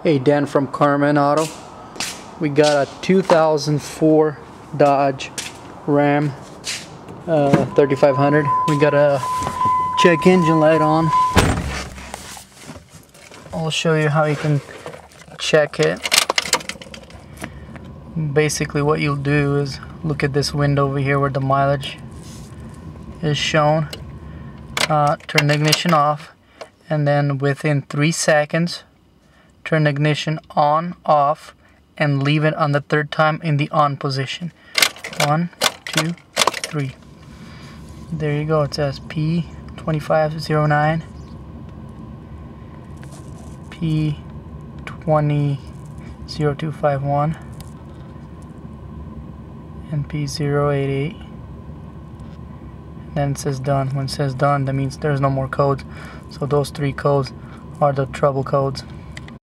Hey, Dan from Karman Auto. We got a 2004 Dodge Ram 3500. We got a check engine light on. I'll show you how you can check it. Basically what you'll do is look at this window over here where the mileage is shown. Turn the ignition off, and then within 3 seconds turn the ignition on, off, and leave it on the third time in the on position. 1, 2, 3. There you go. It says P2509, P200251, and P088. Then it says done. When it says done, that means there's no more codes. So those 3 codes are the trouble codes.